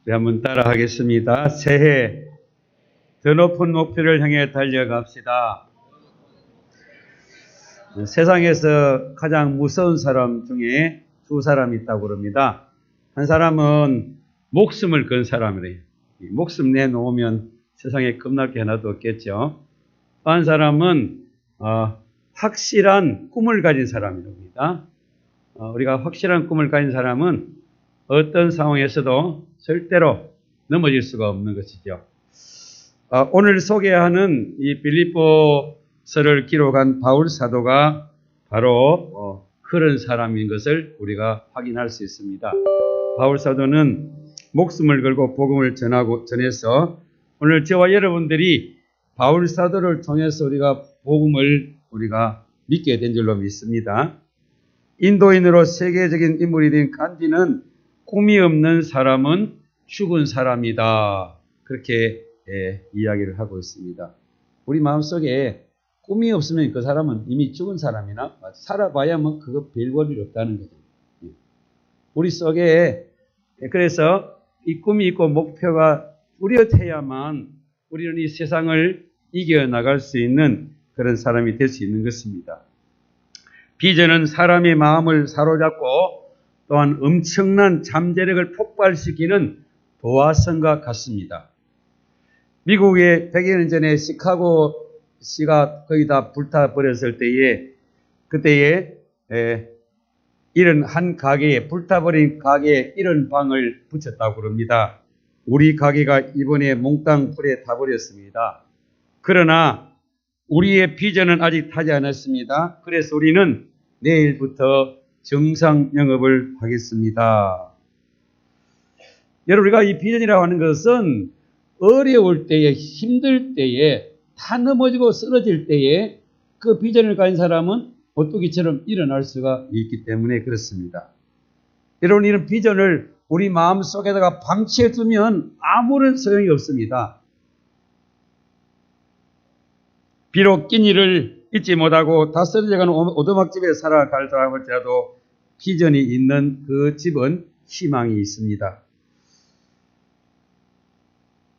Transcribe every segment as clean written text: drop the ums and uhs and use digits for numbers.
우리 한번 따라 하겠습니다. 새해 더 높은 목표를 향해 달려갑시다. 세상에서 가장 무서운 사람 중에 두 사람이 있다고 그럽니다. 한 사람은 목숨을 건 사람이래요. 목숨 내놓으면 세상에 겁날 게 하나도 없겠죠. 한 사람은 확실한 꿈을 가진 사람입니다. 우리가 확실한 꿈을 가진 사람은 어떤 상황에서도 절대로 넘어질 수가 없는 것이죠. 오늘 소개하는 이 빌립보서를 기록한 바울 사도가 바로 그런 사람인 것을 우리가 확인할 수 있습니다. 바울 사도는 목숨을 걸고 복음을 전해서 오늘 저와 여러분들이 바울 사도를 통해서 우리가 복음을 믿게 된 줄로 믿습니다. 인도인으로 세계적인 인물이 된 간디는 꿈이 없는 사람은 죽은 사람이다. 그렇게 이야기를 하고 있습니다. 우리 마음속에 꿈이 없으면 그 사람은 이미 죽은 사람이나 살아봐야 뭐 그거 별 볼일 없다는 거죠. 우리 속에 그래서 이 꿈이 있고 목표가 뚜렷해야만 우리는 이 세상을 이겨나갈 수 있는 그런 사람이 될 수 있는 것입니다. 비전은 사람의 마음을 사로잡고 또한 엄청난 잠재력을 폭발시키는 도화선과 같습니다. 미국의 100여 년 전에 시카고시가 거의 다 불타버렸을 때에 그때에 이런 한 가게에 불타버린 가게에 이런 방을 붙였다고 그럽니다. 우리 가게가 이번에 몽땅 불에 타버렸습니다. 그러나 우리의 비전은 아직 타지 않았습니다. 그래서 우리는 내일부터 정상 영업을 하겠습니다. 여러분, 우리가 이 비전이라고 하는 것은 어려울 때에, 힘들 때에, 다 넘어지고 쓰러질 때에 그 비전을 가진 사람은 오뚜기처럼 일어날 수가 있기 때문에 그렇습니다. 여러분, 이런 비전을 우리 마음속에다가 방치해 두면 아무런 소용이 없습니다. 비록 끼니를 잊지 못하고 다 쓰러져가는 오두막집에 살아갈다 할지라도 비전이 있는 그 집은 희망이 있습니다.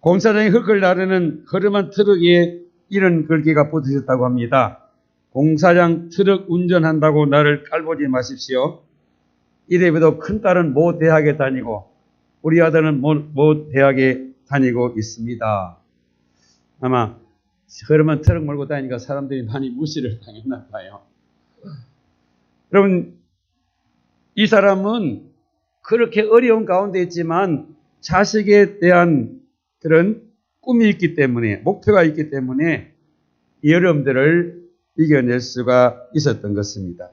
공사장에 흙을 나르는 허름한 트럭에 이런 글귀가 붙으셨다고 합니다. 공사장 트럭 운전한다고 나를 깔보지 마십시오. 이래봬도 큰딸은 모 대학에 다니고 우리 아들은 모 대학에 다니고 있습니다. 아마 허름한 트럭 몰고 다니니까 사람들이 많이 무시를 당했나 봐요. 여러분, 이 사람은 그렇게 어려운 가운데 있지만 자식에 대한 그런 꿈이 있기 때문에, 목표가 있기 때문에 이 어려움들을 이겨낼 수가 있었던 것입니다.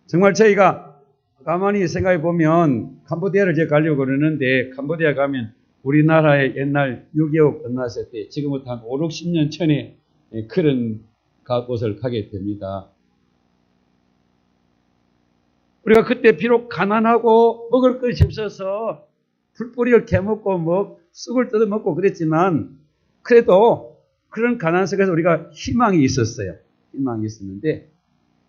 정말 저희가 가만히 생각해 보면 캄보디아를 제가 가려고 그러는데 캄보디아 가면 우리나라의 옛날 6.25 끝났을 때 지금부터 한 5, 60년 전에 그런 곳을 가게 됩니다. 우리가 그때 비록 가난하고 먹을 것이 없어서 풀뿌리를 캐먹고 쑥을 뜯어먹고 그랬지만 그래도 그런 가난 속에서 우리가 희망이 있었어요. 희망이 있었는데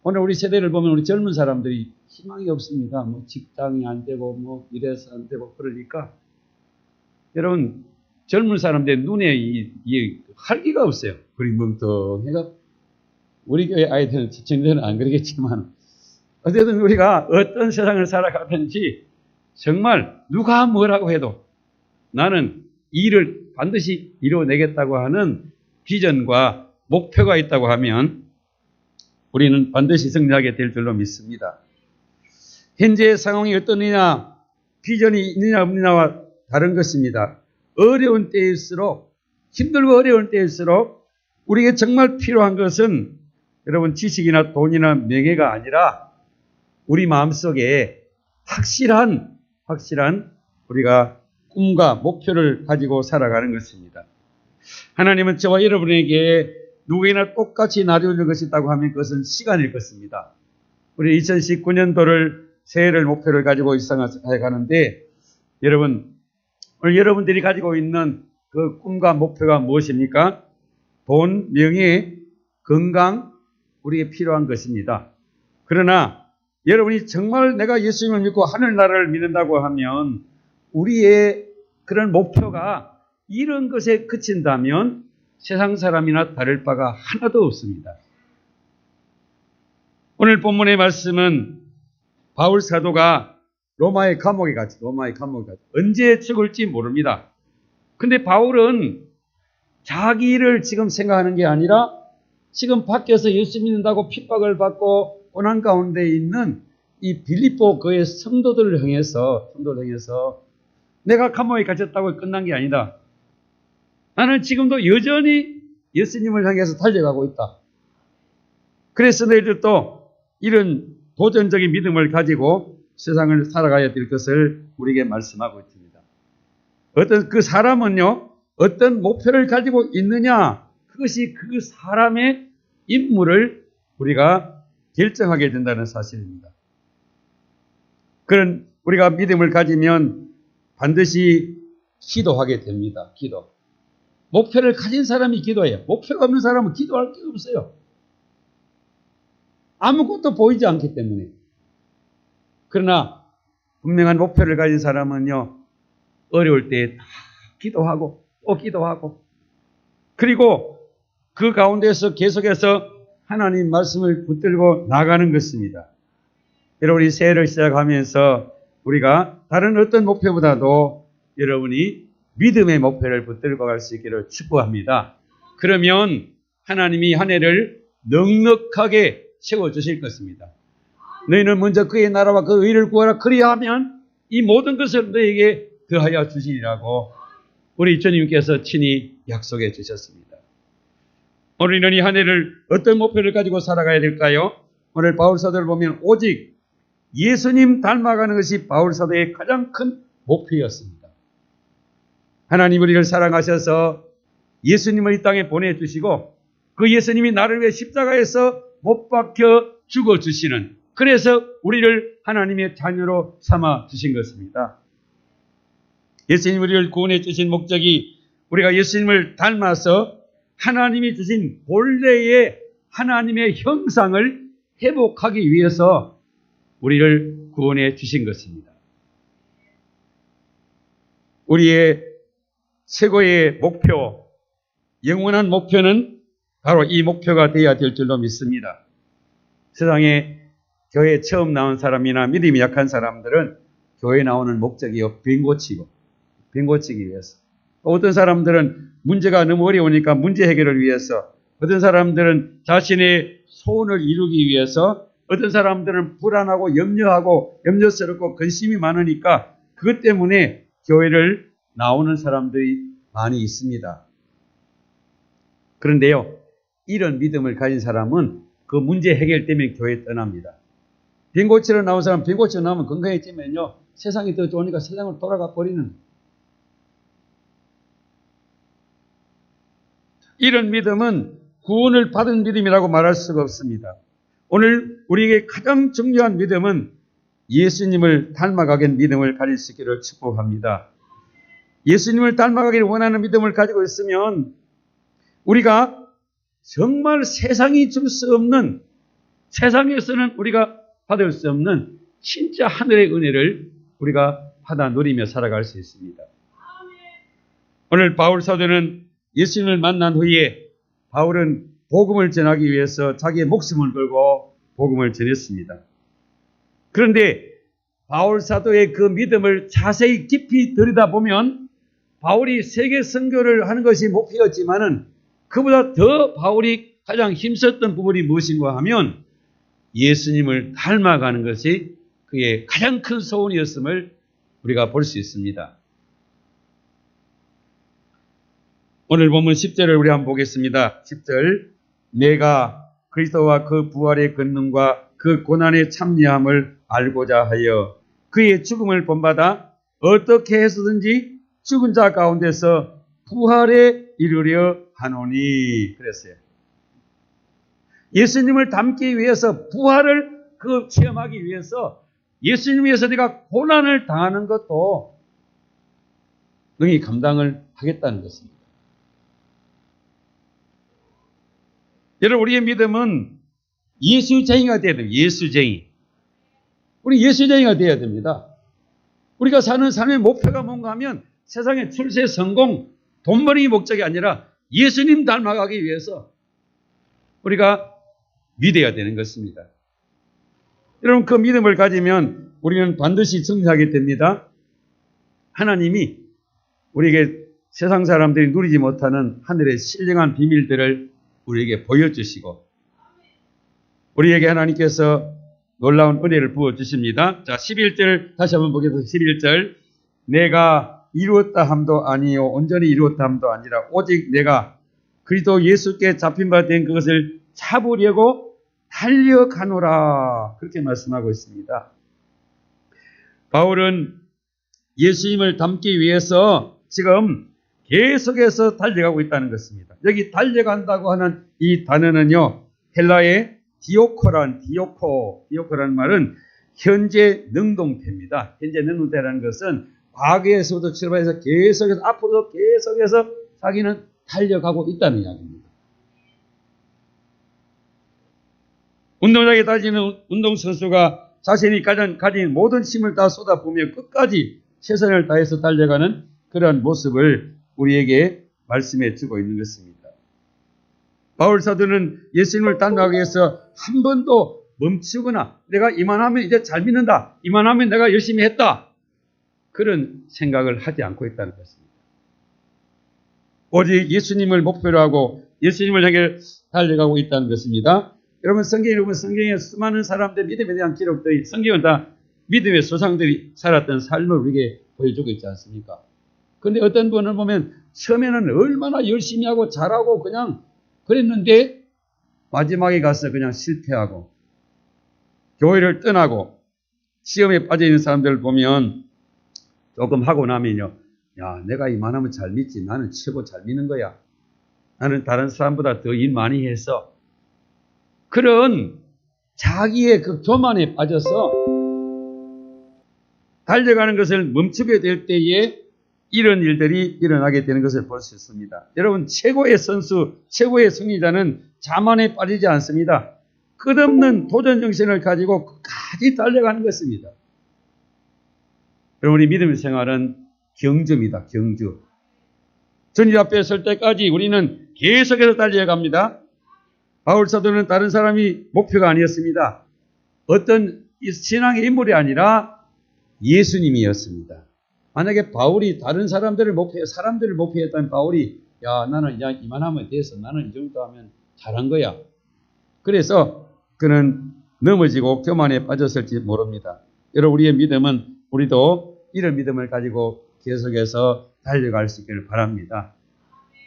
오늘 우리 세대를 보면 우리 젊은 사람들이 희망이 없습니다. 직장이 안 되고 이래서 안 되고 그러니까 여러분, 젊은 사람들 눈에 이 활기가 없어요. 그리 멍텅해가 우리 교회 아이들은 지청들은 안 그러겠지만 어쨌든 우리가 어떤 세상을 살아가든지 정말 누가 뭐라고 해도 나는 일을 반드시 이루어내겠다고 하는 비전과 목표가 있다고 하면 우리는 반드시 승리하게 될 줄로 믿습니다. 현재의 상황이 어떠느냐, 비전이 있느냐 없느냐와 다른 것입니다. 어려운 때일수록, 힘들고 어려운 때일수록 우리에게 정말 필요한 것은 여러분 지식이나 돈이나 명예가 아니라 우리 마음속에 확실한 우리가 꿈과 목표를 가지고 살아가는 것입니다. 하나님은 저와 여러분에게 누구에게나 똑같이 나눠줄 것이 있다고 하면 그것은 시간일 것입니다. 우리 2019년도를 새해를 목표를 가지고 일상을 가는데 여러분, 오늘 여러분들이 가지고 있는 그 꿈과 목표가 무엇입니까? 돈, 명예, 건강, 우리에게 필요한 것입니다. 그러나 여러분이 정말 내가 예수님을 믿고 하늘나라를 믿는다고 하면 우리의 그런 목표가 이런 것에 그친다면 세상 사람이나 다를 바가 하나도 없습니다. 오늘 본문의 말씀은 바울 사도가 로마의 감옥에 갔죠. 언제 죽을지 모릅니다. 근데 바울은 자기를 지금 생각하는 게 아니라 지금 밖에서 예수 믿는다고 핍박을 받고 고난 가운데 있는 이 빌립보 그의 성도들을 향해서 내가 감옥에 갇혔다고 끝난 게 아니다. 나는 지금도 여전히 예수님을 향해서 달려가고 있다. 그래서 너희들도 이런 도전적인 믿음을 가지고 세상을 살아가야 될 것을 우리에게 말씀하고 있습니다. 어떤 그 사람은요, 어떤 목표를 가지고 있느냐, 그것이 그 사람의 인물을 우리가 결정하게 된다는 사실입니다. 그런 우리가 믿음을 가지면 반드시 기도하게 됩니다. 기도. 목표를 가진 사람이 기도해요. 목표가 없는 사람은 기도할 게 없어요. 아무것도 보이지 않기 때문에. 그러나 분명한 목표를 가진 사람은요, 어려울 때 다 기도하고 또 기도하고 그리고 그 가운데서 계속해서 하나님 말씀을 붙들고 나가는 것입니다. 여러분이 새해를 시작하면서 우리가 다른 어떤 목표보다도 여러분이 믿음의 목표를 붙들고 갈 수 있기를 축복합니다. 그러면 하나님이 한 해를 넉넉하게 채워주실 것입니다. 너희는 먼저 그의 나라와 그 의를 구하라. 그리하면 이 모든 것을 너희에게 더하여 주시리라고 우리 주님께서 친히 약속해 주셨습니다. 우리는 이 한 해를 어떤 목표를 가지고 살아가야 될까요? 오늘 바울 사도를 보면 오직 예수님 닮아가는 것이 바울 사도의 가장 큰 목표였습니다. 하나님 우리를 사랑하셔서 예수님을 이 땅에 보내주시고 그 예수님이 나를 위해 십자가에서 못 박혀 죽어주시는, 그래서 우리를 하나님의 자녀로 삼아 주신 것입니다. 예수님 우리를 구원해 주신 목적이 우리가 예수님을 닮아서 하나님이 주신 본래의 하나님의 형상을 회복하기 위해서 우리를 구원해 주신 것입니다. 우리의 최고의 목표, 영원한 목표는 바로 이 목표가 되어야 될 줄로 믿습니다. 세상에 교회에 처음 나온 사람이나 믿음이 약한 사람들은 교회에 나오는 목적이요, 빈 고치기 위해서. 어떤 사람들은 문제가 너무 어려우니까 문제 해결을 위해서, 어떤 사람들은 자신의 소원을 이루기 위해서, 어떤 사람들은 불안하고 염려스럽고 근심이 많으니까 그것 때문에 교회를 나오는 사람들이 많이 있습니다. 그런데요, 이런 믿음을 가진 사람은 그 문제 해결 때문에 교회에 떠납니다. 빈 고치러 나온 사람, 빈 고치러 나오면 건강해지면요, 세상이 더 좋으니까 세상으로 돌아가 버리는, 이런 믿음은 구원을 받은 믿음이라고 말할 수가 없습니다. 오늘 우리에게 가장 중요한 믿음은 예수님을 닮아가게 믿음을 가질 수 있기를 축복합니다. 예수님을 닮아가기를 원하는 믿음을 가지고 있으면 우리가 정말 세상이 줄 수 없는, 세상에서는 우리가 받을 수 없는 진짜 하늘의 은혜를 우리가 받아 누리며 살아갈 수 있습니다. 오늘 바울 사도는 예수님을 만난 후에 바울은 복음을 전하기 위해서 자기의 목숨을 걸고 복음을 전했습니다. 그런데 바울 사도의 그 믿음을 자세히 깊이 들여다보면 바울이 세계 선교를 하는 것이 목표였지만은 그보다 더 바울이 가장 힘썼던 부분이 무엇인가 하면 예수님을 닮아가는 것이 그의 가장 큰 소원이었음을 우리가 볼 수 있습니다. 오늘 본문 10절을 우리 한번 보겠습니다. 10절, 내가 그리스도와 그 부활의 권능과 그 고난의 참여함을 알고자 하여 그의 죽음을 본받아 어떻게 해서든지 죽은 자 가운데서 부활에 이르려 하노니 그랬어요. 예수님을 닮기 위해서, 부활을 체험하기 위해서 예수님 위해서 내가 고난을 당하는 것도 능히 감당을 하겠다는 것입니다. 여러분, 우리의 믿음은 예수쟁이가 되어야 됩니다. 예수쟁이. 우리 예수쟁이가 되어야 됩니다. 우리가 사는 삶의 목표가 뭔가 하면 세상의 출세, 성공, 돈벌이 목적이 아니라 예수님 닮아가기 위해서 우리가 믿어야 되는 것입니다. 여러분, 그 믿음을 가지면 우리는 반드시 승리하게 됩니다. 하나님이 우리에게 세상 사람들이 누리지 못하는 하늘의 신령한 비밀들을 우리에게 보여주시고 우리에게 하나님께서 놀라운 은혜를 부어주십니다. 자, 11절 다시 한번 보겠습니다. 11절 내가 이루었다 함도 아니요 온전히 이루었다 함도 아니라 오직 내가 그리스도 예수께 잡힌 바 된 그것을 잡으려고 달려가노라 그렇게 말씀하고 있습니다. 바울은 예수님을 닮기 위해서 지금 계속해서 달려가고 있다는 것입니다. 여기 달려간다고 하는 이 단어는요, 헬라의 디오코라는 말은 현재 능동태입니다. 현재 능동태라는 것은 과거에서부터 출발해서 계속해서 앞으로도 계속해서 자기는 달려가고 있다는 이야기입니다. 운동장에 다니는 운동선수가 자신이 가진 모든 힘을 다 쏟아부으며 끝까지 최선을 다해서 달려가는 그러한 모습을 우리에게 말씀해 주고 있는 것입니다. 바울 사도는 예수님을 닮아가기 위해서 한 번도 멈추거나 내가 이만하면 이제 잘 믿는다, 이만하면 내가 열심히 했다, 그런 생각을 하지 않고 있다는 것입니다. 오직 예수님을 목표로 하고 예수님을 향해 달려가고 있다는 것입니다. 여러분, 성경에 보면 성경에 수많은 사람들의 믿음에 대한 기록들이, 성경은 다 믿음의 조상들이 살았던 삶을 우리에게 보여주고 있지 않습니까? 근데 어떤 분을 보면 처음에는 얼마나 열심히 하고 잘하고 그냥 그랬는데 마지막에 가서 그냥 실패하고 교회를 떠나고 시험에 빠져있는 사람들을 보면 조금 하고 나면요, 야, 내가 이만하면 잘 믿지, 나는 최고 잘 믿는 거야, 나는 다른 사람보다 더 일 많이 해서, 그런 자기의 그 교만에 빠져서 달려가는 것을 멈추게 될 때에 이런 일들이 일어나게 되는 것을 볼 수 있습니다. 여러분, 최고의 선수, 최고의 승리자는 자만에 빠지지 않습니다. 끝없는 도전 정신을 가지고 끝까지 달려가는 것입니다. 여러분, 우리 믿음의 생활은 경주입니다. 경주. 주님 앞에 설 때까지 우리는 계속해서 달려갑니다. 바울 사도는 다른 사람이 목표가 아니었습니다. 어떤 신앙의 인물이 아니라 예수님이었습니다. 만약에 바울이 다른 사람들을 목표했다면 바울이, 야, 나는 이만하면 돼서 나는 이 정도 하면 잘한 거야, 그래서 그는 넘어지고 교만에 빠졌을지 모릅니다. 여러분, 우리의 믿음은, 우리도 이런 믿음을 가지고 계속해서 달려갈 수 있기를 바랍니다.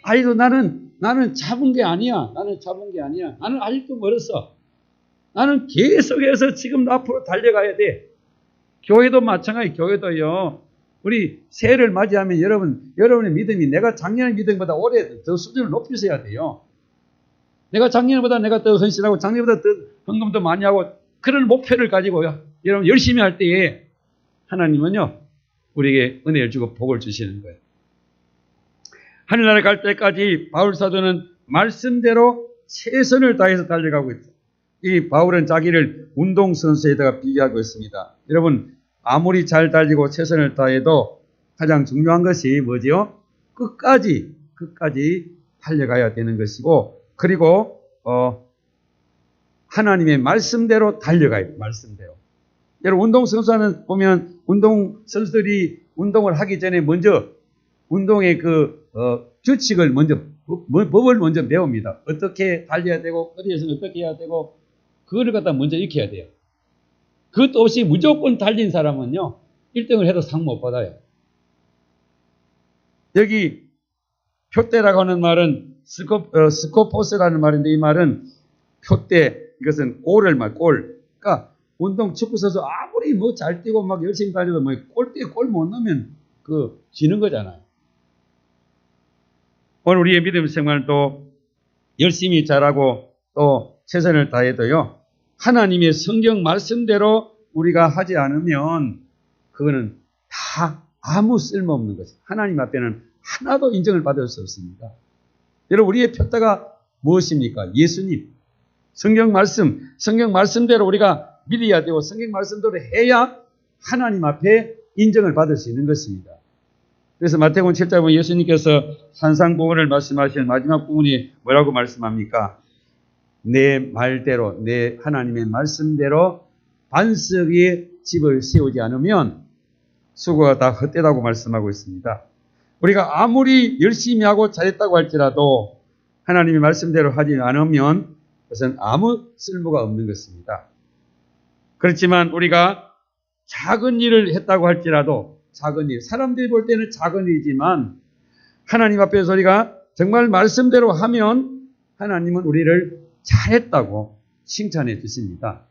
아이도 나는 잡은 게 아니야. 나는 아직도 멀었어. 나는 계속해서 지금 앞으로 달려가야 돼. 교회도 마찬가지. 교회도요, 우리 새해를 맞이하면 여러분의 믿음이 내가 작년의 믿음보다 올해 더 수준을 높이셔야 돼요. 내가 작년보다 내가 더 헌신하고 작년보다 더 헌금도 많이 하고 그런 목표를 가지고요, 여러분 열심히 할 때에 하나님은요, 우리에게 은혜를 주고 복을 주시는 거예요. 하늘나라에 갈 때까지 바울 사도는 말씀대로 최선을 다해서 달려가고 있다. 이 바울은 자기를 운동선수에다가 비교하고 있습니다. 여러분, 아무리 잘 달리고 최선을 다해도 가장 중요한 것이 뭐지요? 끝까지 달려가야 되는 것이고, 그리고 하나님의 말씀대로 달려가야 돼요. 말씀대로. 여러분, 운동선수는 보면 운동선수들이 운동을 하기 전에 먼저 운동의 규칙을 법을 먼저 배웁니다. 어떻게 달려야 되고, 어디에서는 어떻게 해야 되고, 그거를 갖다 먼저 익혀야 돼요. 그것도 없이 무조건 달린 사람은요, 1등을 해도 상 못 받아요. 여기 표대라고 하는 말은 스코포스라는 말인데, 이 말은 표대, 이것은 골을 말, 골. 그러니까 운동 축구 선수 아무리 잘 뛰고 막 열심히 달려도 골대에 골 못 넣으면 지는 거잖아요. 오늘 우리의 믿음 생활도 열심히 잘하고 또 최선을 다해도요, 하나님의 성경 말씀대로 우리가 하지 않으면 그거는 다 아무 쓸모없는 것이에요. 하나님 앞에는 하나도 인정을 받을 수 없습니다. 여러분, 우리의 표대가 무엇입니까? 예수님. 성경 말씀대로 우리가 믿어야 되고 성경 말씀대로 해야 하나님 앞에 인정을 받을 수 있는 것입니다. 그래서 마태복음 7장 보면 예수님께서 산상보훈을 말씀하신 마지막 부분이 뭐라고 말씀합니까? 내 말대로, 내 하나님의 말씀대로 반석 위에 집을 세우지 않으면 수고가 다 헛되다고 말씀하고 있습니다. 우리가 아무리 열심히 하고 잘했다고 할지라도 하나님의 말씀대로 하지 않으면 그것은 아무 쓸모가 없는 것입니다. 그렇지만 우리가 작은 일을 했다고 할지라도 작은 일, 사람들이 볼 때는 작은 일이지만 하나님 앞에서 우리가 정말 말씀대로 하면 하나님은 우리를 잘했다고 칭찬해 주십니다.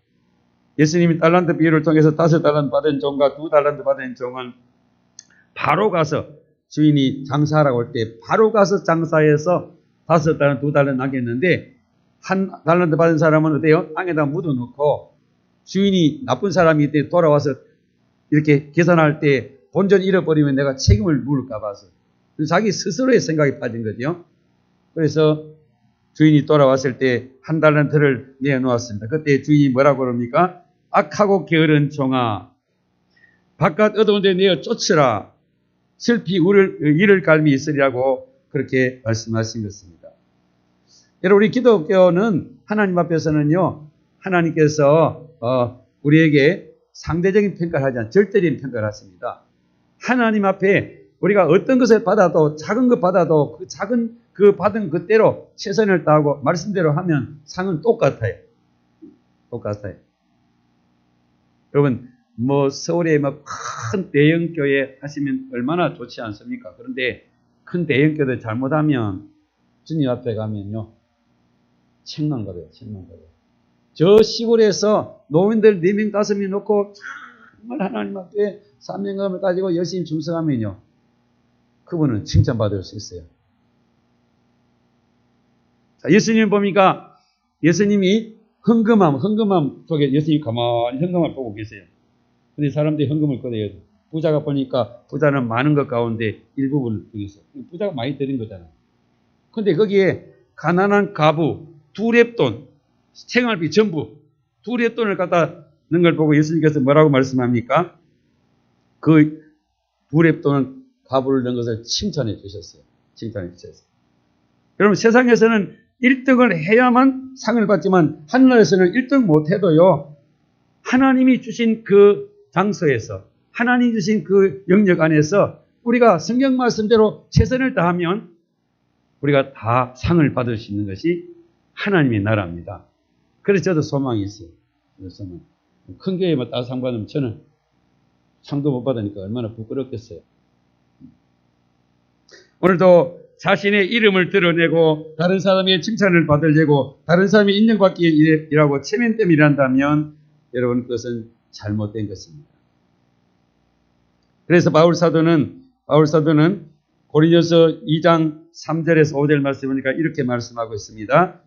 예수님이 달란트 비유를 통해서 5달란트 받은 종과 2달란트 받은 종은 바로 가서 주인이 장사하라고 할 때 바로 가서 장사해서 5달란트, 2달란트 남겼는데 1달란트 받은 사람은 어때요? 땅에다 묻어놓고 주인이 나쁜 사람이 때 돌아와서 이렇게 계산할 때 본전 잃어버리면 내가 책임을 물을까 봐서 자기 스스로의 생각이 빠진 거죠. 그래서 주인이 돌아왔을 때 1달란트를 내어놓았습니다. 그때 주인이 뭐라고 그럽니까? 악하고 게으른 종아, 바깥 어두운 데 내어 쫓으라. 슬피 이를 갈미 있으리라고 그렇게 말씀하신 것입니다. 여러분, 우리 기독교는 하나님 앞에서는요, 하나님께서 우리에게 상대적인 평가를 하지 않고 절대적인 평가를 하십니다. 하나님 앞에 우리가 어떤 것을 받아도, 작은 것 받아도 그 작은 그 받은 그대로 최선을 다하고 말씀대로 하면 상은 똑같아요. 똑같아요. 여러분, 서울에 큰 대형교회 하시면 얼마나 좋지 않습니까? 그런데 큰 대형교회 잘못하면 주님 앞에 가면요, 책망 받아요, 책망 받아요. 저 시골에서 노인들 4명, 5명 놓고 정말 하나님 앞에 사명감을 가지고 열심히 충성하면요, 그분은 칭찬받을 수 있어요. 자, 예수님 보니까 예수님이 헌금함 속에 예수님이 가만히 헌금을 보고 계세요. 근데 사람들이 헌금을 꺼내요. 부자가 보니까 부자는 많은 것 가운데 일부분을 드렸어요. 부자가 많이 드린 거잖아요. 근데 거기에 가난한 가부, 2렙돈, 생활비 전부 2렙돈을 갖다 넣은 걸 보고 예수님께서 뭐라고 말씀합니까? 그 2렙돈은 가부를 넣은 것을 칭찬해 주셨어요. 칭찬해 주셨어요. 여러분, 세상에서는 1등을 해야만 상을 받지만 하늘나라에서는 1등 못해도요, 하나님이 주신 그 장소에서, 하나님이 주신 그 영역 안에서 우리가 성경 말씀대로 최선을 다하면 우리가 다 상을 받을 수 있는 것이 하나님의 나라입니다. 그래서 저도 소망이 있어요. 소망. 큰 교회만 따서 상 받으면 저는 상도 못 받으니까 얼마나 부끄럽겠어요. 오늘도 자신의 이름을 드러내고 다른 사람의 칭찬을 받으려고 다른 사람이 인정받기 일하고 체면 때문에 일한다면 여러분, 그것은 잘못된 것입니다. 그래서 바울 사도는 고린도서 2장 3절에서 5절 말씀이니까 이렇게 말씀하고 있습니다.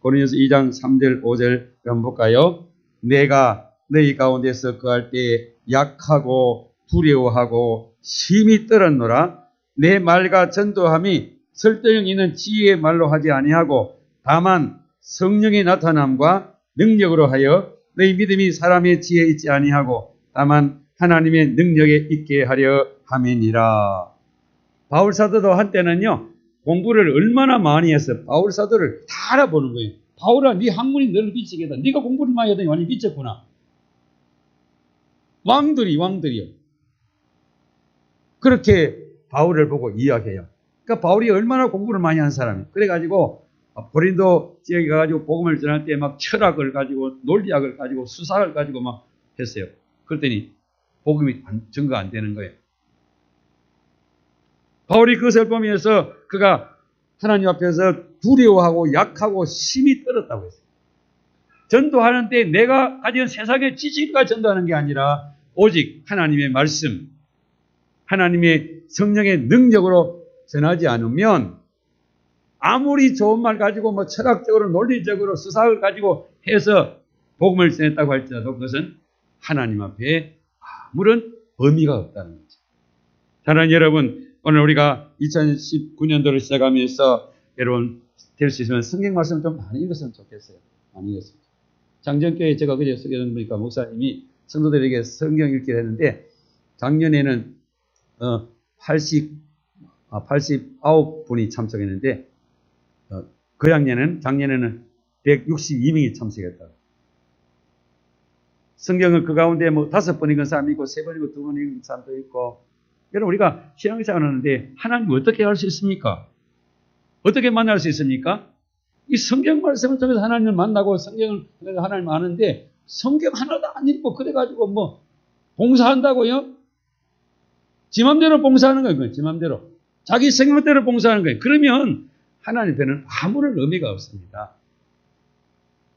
고린도서 2장 3절 5절 한번 볼까요? 내가 너희 가운데서 거할 때 약하고 두려워하고 심히 떨었노라. 내 말과 전도함이 설득력 있는 지혜의 말로 하지 아니하고 다만 성령의 나타남과 능력으로 하여 너희 믿음이 사람의 지혜에 있지 아니하고 다만 하나님의 능력에 있게 하려 함이니라. 바울 사도도 한때는요, 공부를 얼마나 많이 해서 바울 사도를 다 알아보는 거예요. 바울아, 네 학문이 너를 미치겠다. 네가 공부를 많이 하더니 완전히 미쳤구나. 왕들이요. 그렇게 바울을 보고 이야기해요. 그러니까 바울이 얼마나 공부를 많이 한 사람이에요. 그래가지고 고린도 지역에 가가지고 복음을 전할 때 막 철학을 가지고 논리학을 가지고 수사를 가지고 막 했어요. 그랬더니 복음이 증거 안 되는 거예요. 바울이 그것을 보면서 그가 하나님 앞에서 두려워하고 약하고 심히 떨었다고 했어요. 전도하는데 내가 가진 세상의 지식과 전도하는 게 아니라 오직 하나님의 말씀, 하나님의 성령의 능력으로 전하지 않으면 아무리 좋은 말 가지고 철학적으로 논리적으로 수사를 가지고 해서 복음을 전했다고 할지라도 그것은 하나님 앞에 아무런 의미가 없다는 거죠. 사랑하는 여러분, 오늘 우리가 2019년도를 시작하면서 여러분 될 수 있으면 성경 말씀을 좀 많이 읽었으면 좋겠어요. 많이 읽었으면. 장정교회 제가 그제 소개해 보니까 목사님이 성도들에게 성경 읽기를 했는데 작년에는 89분이 참석했는데 그 작년에는 162명이 참석했다. 성경을 그 가운데 뭐 5번 읽은 사람이 있고 3번 읽고 2번 읽은 사람도 있고. 여러분 우리가 신앙생활을 하는데 하나님 어떻게 할 수 있습니까? 어떻게 만날 수 있습니까? 이 성경 말씀을 통해서 하나님을 만나고 성경을 통해서 하나님을 아는데 성경 하나도 안 읽고 그래가지고 뭐 봉사한다고요? 지 맘대로 봉사하는 거예요. 지 맘대로. 자기 생각대로 봉사하는 거예요. 그러면 하나님 앞에는 아무런 의미가 없습니다.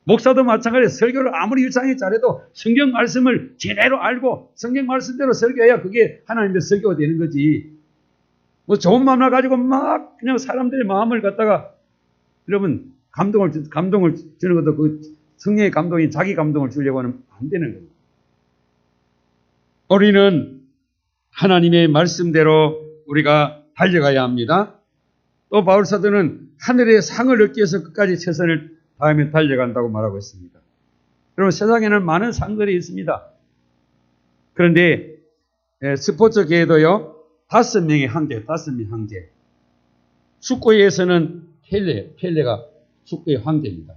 목사도 마찬가지로 설교를 아무리 일상에 잘해도 성경 말씀을 제대로 알고 성경 말씀대로 설교해야 그게 하나님의 설교가 되는 거지. 뭐 좋은 마음을 가지고 막 그냥 사람들의 마음을 갖다가 여러분 감동을 주는 것도 그 성령의 감동이 자기 감동을 주려고 하면 안 되는 거예요. 우리는 하나님의 말씀대로 우리가 달려가야 합니다. 또 바울 사도는 하늘의 상을 얻기 위해서 끝까지 최선을 다하며 달려간다고 말하고 있습니다. 여러분 세상에는 많은 상들이 있습니다. 그런데 스포츠계에도요 5명의 황제, 5명의 황제. 축구에서는 펠레가 축구의 황제입니다.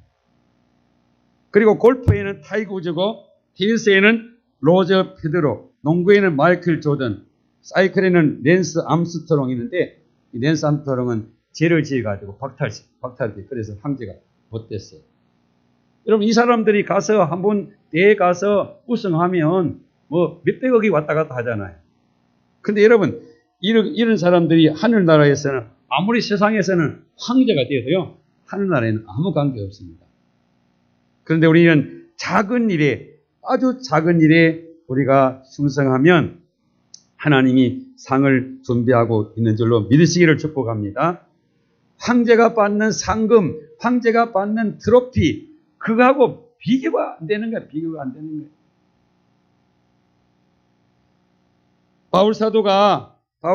그리고 골프에는 타이거 우즈고 테니스에는 로저 페드로, 농구에는 마이클 조던, 사이클에는 랜스 암스트롱이 있는데 이 랜스 암스트롱은 죄를 지어가지고 박탈돼. 그래서 황제가 못 됐어요. 여러분 이 사람들이 가서 한번 대회에 가서 우승하면 뭐 몇백억이 왔다 갔다 하잖아요. 근데 여러분 이런 사람들이 하늘나라에서는 아무리 세상에서는 황제가 되어도요 하늘나라에는 아무 관계 없습니다. 그런데 우리는 작은 일에 아주 작은 일에 우리가 충성하면 하나님이 상을 준비하고 있는 줄로 믿으시기를 축복합니다. 황제가 받는 상금, 황제가 받는 트로피, 그거하고 비교가 안 되는 거야. 비교가 안 되는 거야. 바울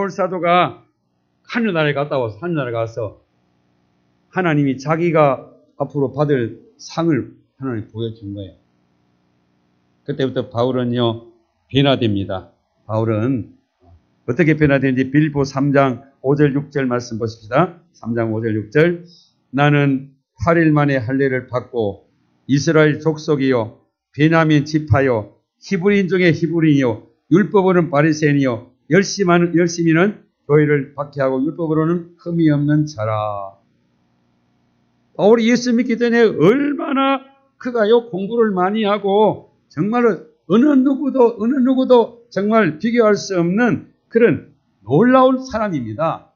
사도가 하늘나라에 갔다 와서 하늘나라에 가서 하나님이 자기가 앞으로 받을 상을 하나님 보여준 거예요. 그때부터 바울은요 변화됩니다. 바울은 어떻게 변화되는지 빌립보 3장 5절 6절 말씀 보십시다. 3장 5절 6절 나는 8일 만에 할례를 받고 이스라엘 족속이요 베냐민 지파요 히브리인 중에 히브리인이요 율법으로는 바리새인이요 열심히는 교회를 박해하고 율법으로는 흠이 없는 자라. 바울이 예수 믿기 전에 얼마나 그가요 공부를 많이 하고 정말로 어느 누구도 정말 비교할 수 없는 그런 놀라운 사람입니다.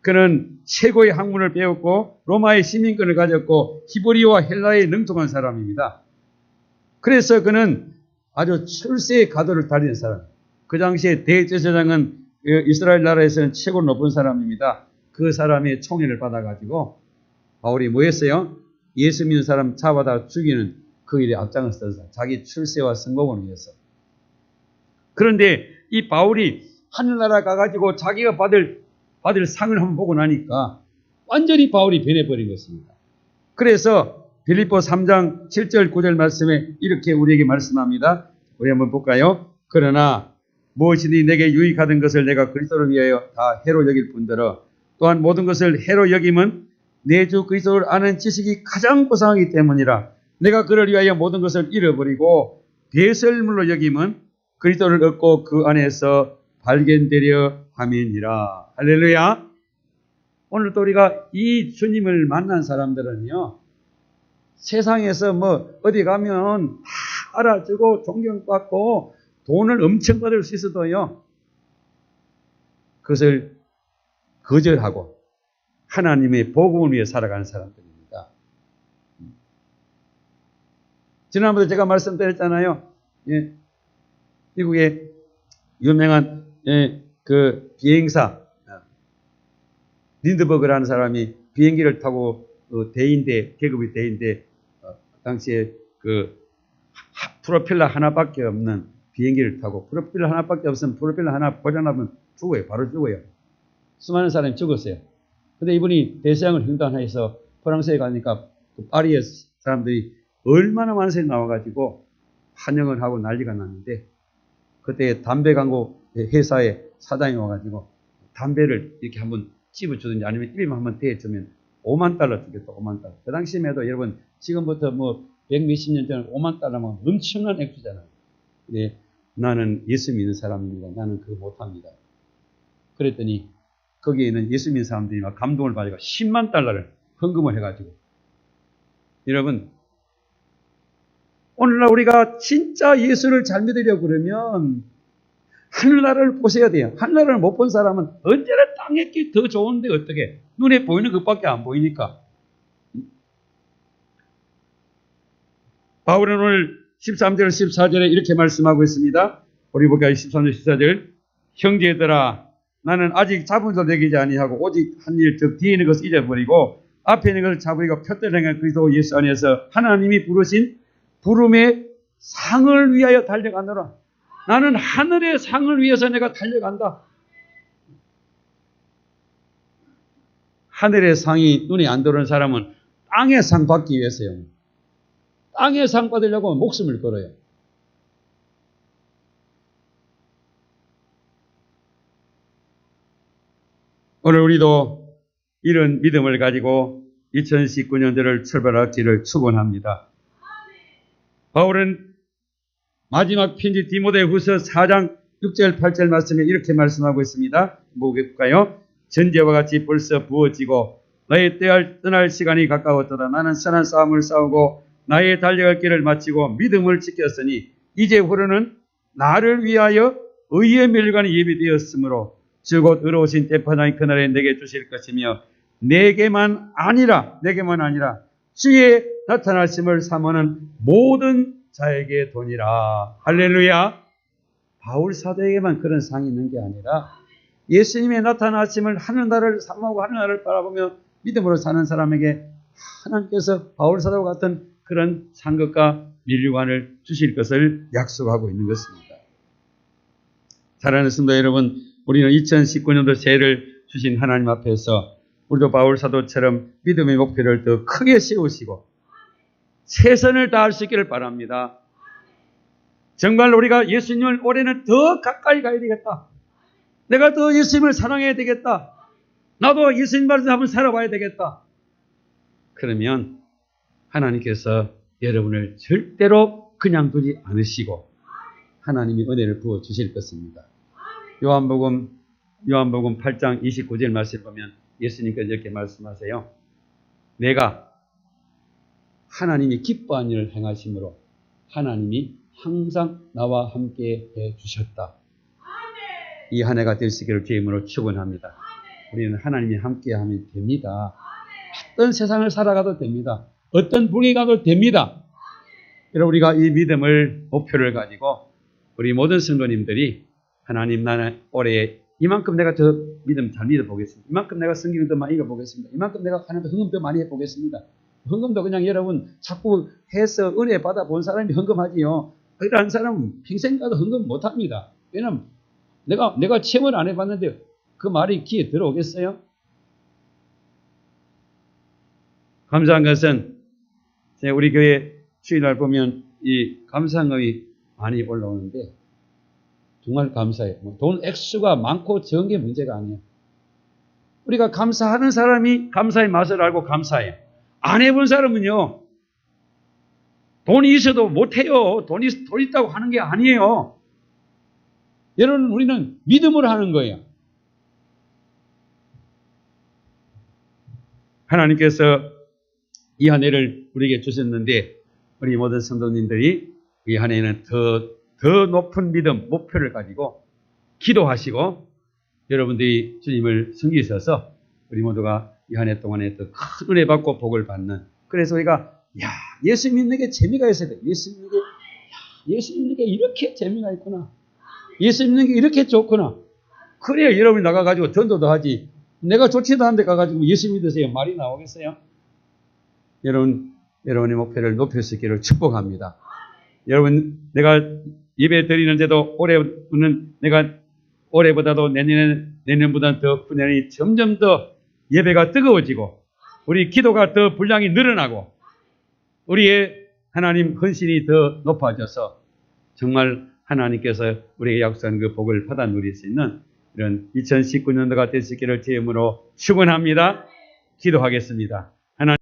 그는 최고의 학문을 배웠고 로마의 시민권을 가졌고 히브리어와 헬라어에 능통한 사람입니다. 그래서 그는 아주 출세의 가도를 달리는 사람. 그 당시에 대제사장은 이스라엘 나라에서는 최고 높은 사람입니다. 그 사람의 총애를 받아가지고 바울이 뭐 했어요? 예수 믿는 사람 잡아다 죽이는 그 일에 앞장을 서서 자기 출세와 성공을 위해서. 그런데 이 바울이 하늘나라 가가지고 자기가 받을 상을 한번 보고 나니까 완전히 바울이 변해버린 것입니다. 그래서 빌립보 3장 7절 9절 말씀에 이렇게 우리에게 말씀합니다. 우리 한번 볼까요? 그러나 무엇이든지 내게 유익하던 것을 내가 그리스도를 위하여 다 해로 여길 뿐더러 또한 모든 것을 해로 여김은 내 주 그리스도를 아는 지식이 가장 고상하기 때문이라. 내가 그를 위하여 모든 것을 잃어버리고 배설물로 여김은 그리스도를 얻고 그 안에서 발견되려 함이니라. 할렐루야. 오늘 또 우리가 이 주님을 만난 사람들은요 세상에서 뭐 어디 가면 다 알아주고 존경받고 돈을 엄청 받을 수 있어도요 그것을 거절하고 하나님의 복음을 위해 살아가는 사람들입니다. 지난번에 제가 말씀드렸잖아요. 예, 미국의 유명한 그 비행사 린드버그라는 사람이 비행기를 타고 계급이 대인데 당시에 그 프로펠러 하나밖에 없는 비행기를 타고 프로펠러 하나밖에 없으면 프로펠러 하나 고장나면 죽어요. 바로 죽어요. 수많은 사람이 죽었어요. 근데 이분이 대서양을 횡단해서 프랑스에 가니까 그 파리의 사람들이 얼마나 많은 사람이 나와가지고 환영을 하고 난리가 났는데 그때 담배 광고 회사에 사장이 와가지고 담배를 이렇게 한번 찝어주든지 아니면 입에만 한번 대주면 5만 달러 주겠다. 5만 달러. 그 당시에도 여러분 지금부터 뭐 100몇십 년 전에 5만 달러면 엄청난 액수잖아요. 근데 나는 예수 믿는 사람입니다. 나는 그거 못합니다. 그랬더니 거기에 있는 예수 믿는 사람들이 막 감동을 받아서 10만 달러를 헌금을 해가지고 여러분 오늘날 우리가 진짜 예수를 잘 믿으려고 그러면 하늘나라를 보셔야 돼요. 하늘나라를 못 본 사람은 언제나 땅에 게 더 좋은데 어떻게 눈에 보이는 것밖에 안 보이니까. 바울은 오늘 13절 14절에 이렇게 말씀하고 있습니다. 우리 보기에 13절 14절 형제들아 나는 아직 잡은 자 되기지 아니하고 오직 한 일 즉 뒤에 있는 것을 잊어버리고 앞에 있는 것을 잡으리고 푯대로 행한 그리스도 예수 안에서 하나님이 부르신 부름의 상을 위하여 달려가노라. 나는 하늘의 상을 위해서 내가 달려간다. 하늘의 상이 눈에 안 들어오는 사람은 땅의 상 받기 위해서요. 땅의 상 받으려고 목숨을 걸어요. 오늘 우리도 이런 믿음을 가지고 2019년도를 출발할지를 축원합니다. 바울은 마지막 편지 디모데후서 4장 6절 8절 말씀에 이렇게 말씀하고 있습니다. 보겠까요? 전제와 같이 벌써 부어지고 나의 떠날 시간이 가까웠도다. 나는 선한 싸움을 싸우고 나의 달려갈 길을 마치고 믿음을 지켰으니 이제후로는 나를 위하여 의의 멸관이 예비되었으므로 즉 의로우신 재판장이 그날에 내게 주실 것이며 내게만 아니라 주의 나타나심을 사모하는 모든 자에게 도니라. 할렐루야. 바울 사도에게만 그런 상이 있는 게 아니라 예수님의 나타나심을 하늘나라를 사모하고 하늘나라를 바라보며 믿음으로 사는 사람에게 하나님께서 바울 사도와 같은 그런 상급과 밀류관을 주실 것을 약속하고 있는 것입니다. 사랑하는 성도 여러분, 우리는 2019년도 새해를 주신 하나님 앞에서 우리도 바울 사도처럼 믿음의 목표를 더 크게 세우시고 최선을 다할 수 있기를 바랍니다. 정말 우리가 예수님을 올해는 더 가까이 가야 되겠다. 내가 더 예수님을 사랑해야 되겠다. 나도 예수님 말씀 한번 살아봐야 되겠다. 그러면 하나님께서 여러분을 절대로 그냥 두지 않으시고 하나님이 은혜를 부어 주실 것입니다. 요한복음 8장 29절 말씀 보면 예수님께서 이렇게 말씀하세요. 내가 하나님이 기뻐하는 일을 행하심으로 하나님이 항상 나와 함께 해 주셨다. 이 한 해가 될 수 있기를 주임으로 축원합니다. 우리는 하나님이 함께 하면 됩니다. 어떤 세상을 살아가도 됩니다. 어떤 불이 가도 됩니다. 여러분 우리가 이 믿음을 목표를 가지고 우리 모든 성도님들이 하나님 나는 올해 이만큼 내가 더 믿음 잘 믿어보겠습니다. 이만큼 내가 성경을 더 많이 읽어보겠습니다. 이만큼 내가 하나님께 헌금 더 많이 해보겠습니다. 헌금도 그냥 여러분 자꾸 해서 은혜 받아본 사람이 헌금하지요. 그런 사람은 평생 가도 헌금 못합니다. 왜냐하면 내가 체험을 안 해봤는데 그 말이 귀에 들어오겠어요? 감사한 것은 우리 교회 주일날 보면 이 감사금이 많이 올라오는데 정말 감사해요. 돈 액수가 많고 적은 게 문제가 아니에요. 우리가 감사하는 사람이 감사의 맛을 알고 감사해요. 안 해본 사람은요. 돈이 있어도 못해요. 돈 있다고 하는 게 아니에요. 여러분 우리는 믿음으로 하는 거예요. 하나님께서 이 한 해를 우리에게 주셨는데 우리 모든 성도님들이 이 한 해는 더 높은 믿음, 목표를 가지고 기도하시고 여러분들이 주님을 섬기셔서 우리 모두가 이 한 해 동안에 더 큰 은혜 받고 복을 받는 그래서 우리가 예수 믿는 게 재미가 있어야 돼. 예수 믿는 게 이렇게 재미가 있구나. 예수 믿는 게 이렇게 좋구나. 그래야 여러분이 나가가지고 전도도 하지. 내가 좋지도 않은데 가가지고 예수 믿으세요. 말이 나오겠어요? 여러분의 목표를 높일 수 있기를 축복합니다. 여러분, 내가 예배 드리는데도 올해는 내가 올해보다도 내년보다는 더 후년이 점점 더 예배가 뜨거워지고 우리 기도가 더 분량이 늘어나고 우리의 하나님 헌신이 더 높아져서 정말 하나님께서 우리에게 약속한 그 복을 받아 누릴 수 있는 이런 2019년도가 될 수 있기를 제 이름으로 축원합니다. 기도하겠습니다.